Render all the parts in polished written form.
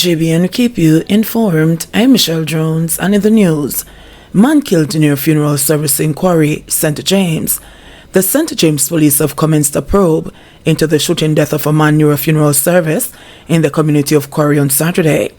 JBNN keep you informed. I'm Michelle Jones, and in the news, man killed near funeral service inquiry, St. James. The St. James police have commenced a probe into the shooting death of a man near a funeral service in the community of Quarry on Saturday.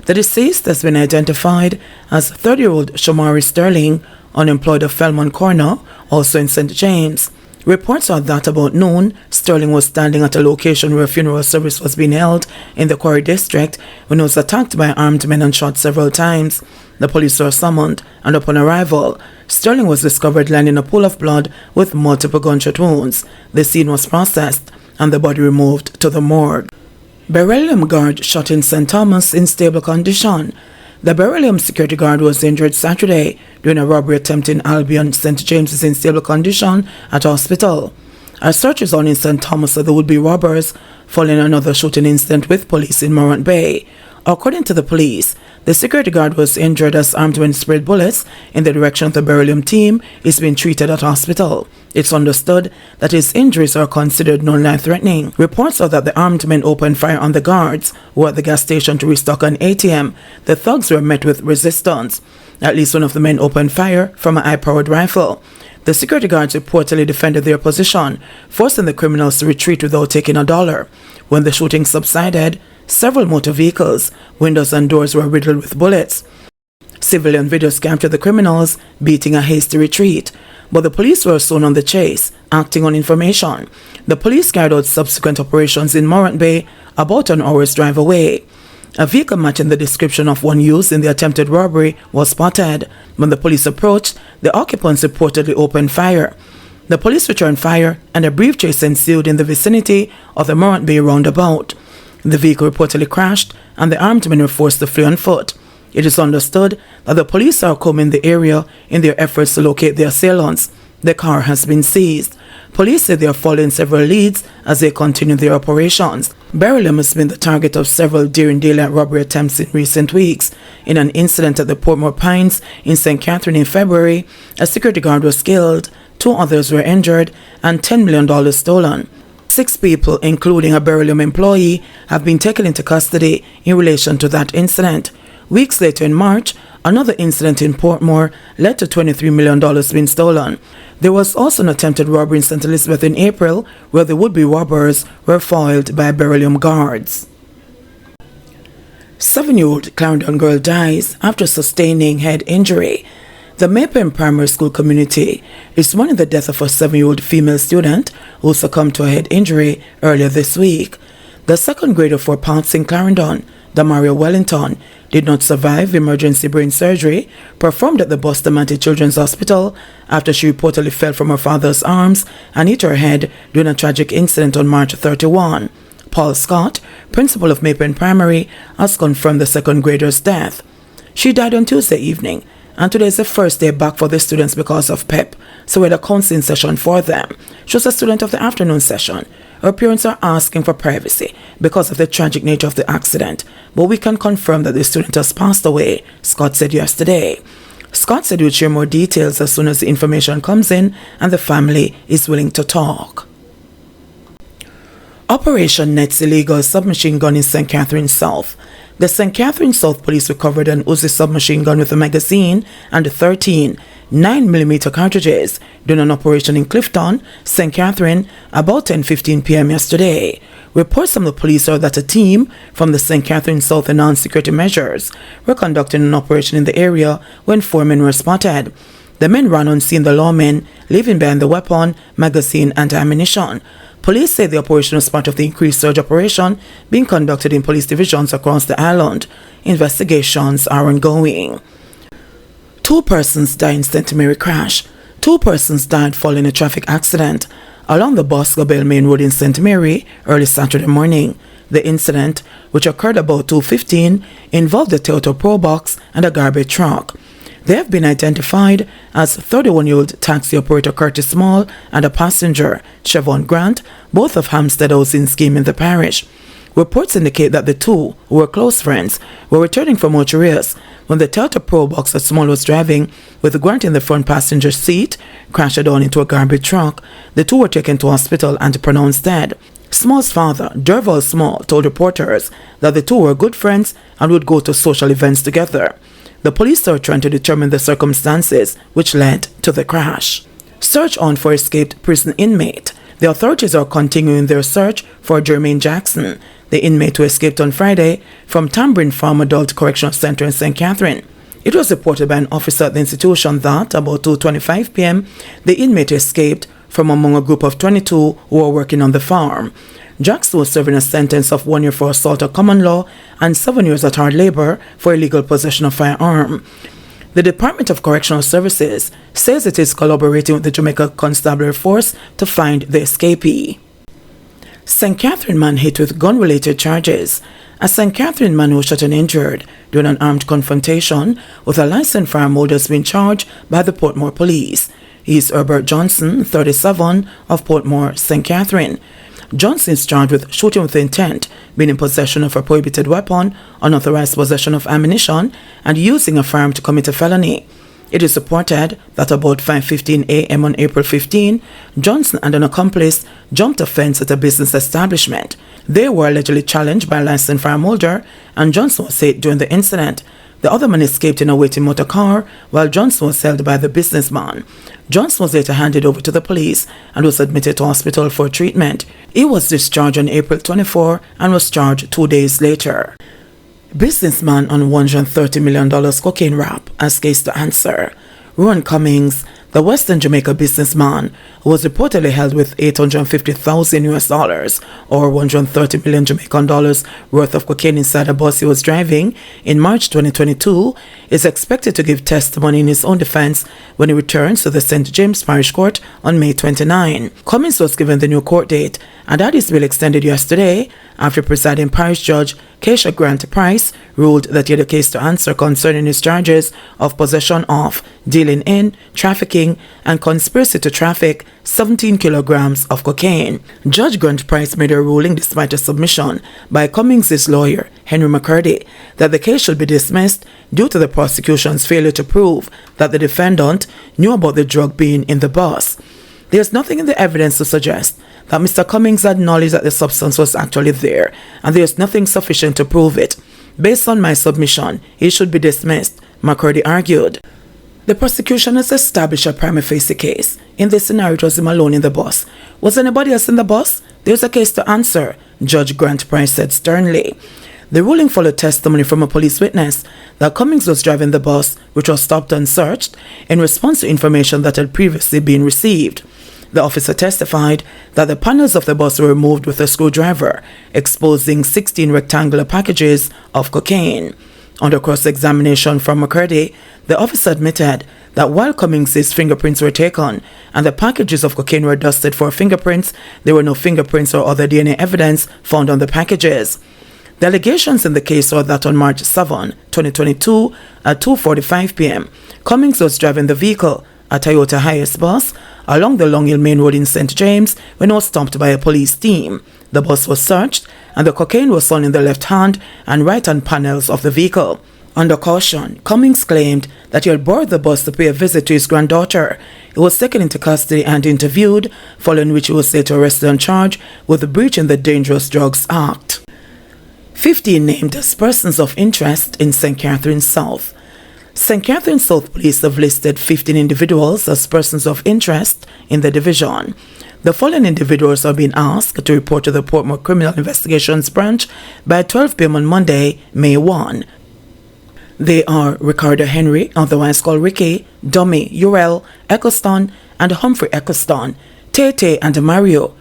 The deceased has been identified as 30-year-old Shamari Sterling, unemployed of Felmont Corner, also in St. James. Reports are that about noon, Sterling was standing at a location where a funeral service was being held in the Quarry district when he was attacked by armed men and shot several times. The police were summoned, and upon arrival, Sterling was discovered lying in a pool of blood with multiple gunshot wounds. The scene was processed and the body removed to the morgue. Beryllium guard shot in St. Thomas in stable condition. The Beryllium security guard was injured Saturday during a robbery attempt in Albion. St. James is in stable condition at hospital. A search is on in St. Thomas of the would-be robbers following another shooting incident with police in Morant Bay. According to the police, the security guard was injured as armed men sprayed bullets in the direction of the Beryllium team is being treated at hospital. It's understood that his injuries are considered non-life-threatening. Reports are that the armed men opened fire on the guards who were at the gas station to restock an ATM. The thugs were met with resistance. At least one of the men opened fire from a high-powered rifle. The security guards reportedly defended their position, forcing the criminals to retreat without taking a dollar. When the shooting subsided, several motor vehicles, windows and doors were riddled with bullets. Civilian videos captured the criminals beating a hasty retreat, but the police were soon on the chase, acting on information. The police carried out subsequent operations in Morant Bay, about an hour's drive away. A vehicle matching the description of one used in the attempted robbery was spotted. When the police approached, the occupants reportedly opened fire. The police returned fire, and a brief chase ensued in the vicinity of the Morant Bay roundabout. The vehicle reportedly crashed, and the armed men were forced to flee on foot. It is understood that the police are combing the area in their efforts to locate the assailants. The car has been seized. Police say they are following several leads as they continue their operations. Beryllium has been the target of several daring daylight robbery attempts in recent weeks. In an incident at the Portmore Pines in St. Catherine in February, a security guard was killed, 2 others were injured, and $10 million stolen. 6 people, including a Beryllium employee, have been taken into custody in relation to that incident. Weeks later in March, another incident in Portmore led to $23 million being stolen. There was also an attempted robbery in St. Elizabeth in April, where the would-be robbers were foiled by Beryllium guards. 7-year-old Clarendon girl dies after sustaining head injury. The Maple Primary School community is mourning the death of a 7-year-old female student who succumbed to a head injury earlier this week. The second grader for Parks in Clarendon, Damaria Wellington, did not survive emergency brain surgery performed at the Bustamante Children's Hospital after she reportedly fell from her father's arms and hit her head during a tragic incident on March 31. Paul Scott, principal of Maple Primary, has confirmed the second grader's death. She died on Tuesday evening, and today is the first day back for the students because of PEP, so we had a counseling session for them. She was a student of the afternoon session. Her parents are asking for privacy because of the tragic nature of the accident, but we can confirm that the student has passed away, Scott said yesterday. Scott said he would share more details as soon as the information comes in and the family is willing to talk. Operation Net's illegal submachine gun in St. Catherine South. The St. Catherine South Police recovered an Uzi submachine gun with a magazine and 13 9mm cartridges during an operation in Clifton, St. Catherine, about 10:15 p.m. yesterday. Reports from the police are that a team from the St. Catherine South Enhanced Security Measures were conducting an operation in the area when 4 men were spotted. The men ran on seeing the lawmen, leaving behind the weapon, magazine, and ammunition. Police say the operation was part of the increased search operation being conducted in police divisions across the island. Investigations are ongoing. 2 persons died in St. Mary crash. 2 persons died following a traffic accident along the Bosco Bell Main Road in St. Mary early Saturday morning. The incident, which occurred about 2:15, involved a Toyota Pro Box and a garbage truck. They have been identified as 31-year-old taxi operator Curtis Small and a passenger, Chevon Grant, both of Hampstead Housing Scheme in the parish. Reports indicate that the two, who were close friends, were returning from Mortuarius when the Toyota Pro Box that Small was driving, with Grant in the front passenger seat, crashed down into a garbage truck. The two were taken to hospital and pronounced dead. Small's father, Derval Small, told reporters that the two were good friends and would go to social events together. The police are trying to determine the circumstances which led to the crash. Search on for escaped prison inmate. The authorities are continuing their search for Jermaine Jackson, the inmate who escaped on Friday from Tambourine Farm Adult Correctional Center in St. Catherine. It was reported by an officer at the institution that, about 2:25 p.m., the inmate escaped from among a group of 22 who were working on the farm. Jackson was serving a sentence of 1 year for assault at common law and 7 years at hard labor for illegal possession of firearm. The Department of Correctional Services says it is collaborating with the Jamaica Constabulary Force to find the escapee. St. Catherine man hit with gun-related charges. A St. Catherine man who was shot and injured during an armed confrontation with a licensed firearm holder has been charged by the Portmore Police. He is Herbert Johnson, 37, of Portmore, St. Catherine. Johnson is charged with shooting with intent, being in possession of a prohibited weapon, unauthorized possession of ammunition, and using a firearm to commit a felony. It is reported that about 5:15 a.m. on April 15, Johnson and an accomplice jumped a fence at a business establishment. They were allegedly challenged by a licensed firearm holder, and Johnson was hit during the incident. The other man escaped in a waiting motor car, while Johnson was held by the businessman. Johnson was later handed over to the police and was admitted to hospital for treatment. He was discharged on April 24 and was charged 2 days later. Businessman on $130 million cocaine rap as case to answer. Ron Cummings, the Western Jamaica businessman, was reportedly held with $850,000 or 130 million Jamaican dollars worth of cocaine inside a bus he was driving in March 2022, is expected to give testimony in his own defense when he returns to the St. James Parish Court on May 29. Cummings was given the new court date and had his bail extended yesterday after presiding parish judge Keisha Grant Price ruled that he had a case to answer concerning his charges of possession of, dealing in, trafficking, and conspiracy to traffic 17 kilograms of cocaine. Judge Grant Price made a ruling despite a submission by Cummings' lawyer, Henry McCurdy, that the case should be dismissed due to the prosecution's failure to prove that the defendant knew about the drug being in the bus. There is nothing in the evidence to suggest that Mr. Cummings had knowledge that the substance was actually there, and there is nothing sufficient to prove it. Based on my submission, it should be dismissed, McCurdy argued. The prosecution has established a prima facie case. In this scenario, it was him alone in the bus. Was anybody else in the bus? There's a case to answer, Judge Grant Price said sternly. The ruling followed testimony from a police witness that Cummings was driving the bus, which was stopped and searched, in response to information that had previously been received. The officer testified that the panels of the bus were removed with a screwdriver, exposing 16 rectangular packages of cocaine. Under cross-examination from McCurdy, the officer admitted that while Cummings' fingerprints were taken and the packages of cocaine were dusted for fingerprints, there were no fingerprints or other DNA evidence found on the packages. The allegations in the case are that on March 7, 2022, at 2:45 p.m., Cummings was driving the vehicle, a Toyota Hiace bus, along the Long Hill Main Road in St. James when it was stopped by a police team. The bus was searched and the cocaine was found in the left hand and right hand panels of the vehicle. Under caution, Cummings claimed that he had borrowed the bus to pay a visit to his granddaughter. He was taken into custody and interviewed, following which he was later arrested and charged with breaching the Dangerous Drugs Act. 15 named as persons of interest in St. Catherine South. St. Catherine South Police have listed 15 individuals as persons of interest in the division. The following individuals are being asked to report to the Portmore Criminal Investigations Branch by 12 p.m. on Monday, May 1. They are Ricardo Henry, otherwise called Ricky, Dummy, Urel, Eccleston, and Humphrey Eccleston, Tete and Mario,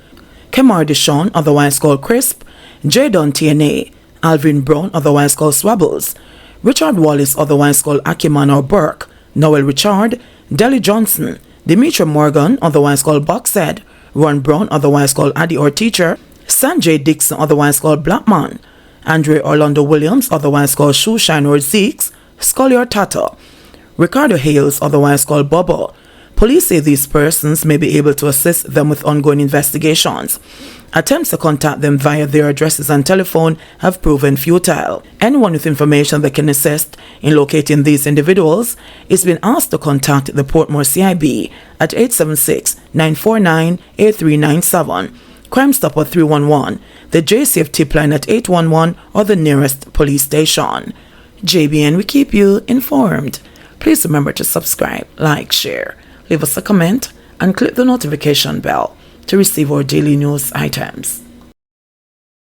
Kemar Deshawn, otherwise called Crisp, Jadon TNA, Alvin Brown, otherwise called Swabbles, Richard Wallace, otherwise called Akiman or Burke, Noel Richard, Deli Johnson, Demetri Morgan, otherwise called Boxhead, Ron Brown, otherwise called Addy or Teacher, Sanjay Dixon, otherwise called Blackman, Andre Orlando Williams, otherwise called Shoeshine or Zeeks, Scully or Tata, Ricardo Hales, otherwise called Bobo. Police say these persons may be able to assist them with ongoing investigations. Attempts to contact them via their addresses and telephone have proven futile. Anyone with information that can assist in locating these individuals is being asked to contact the Portmore CIB at 876-949-8397. Crime Stopper 311, the JCF tip line at 811, or the nearest police station. JBN, we keep you informed. Please remember to subscribe, like, share, leave us a comment, and click the notification bell to receive our daily news items.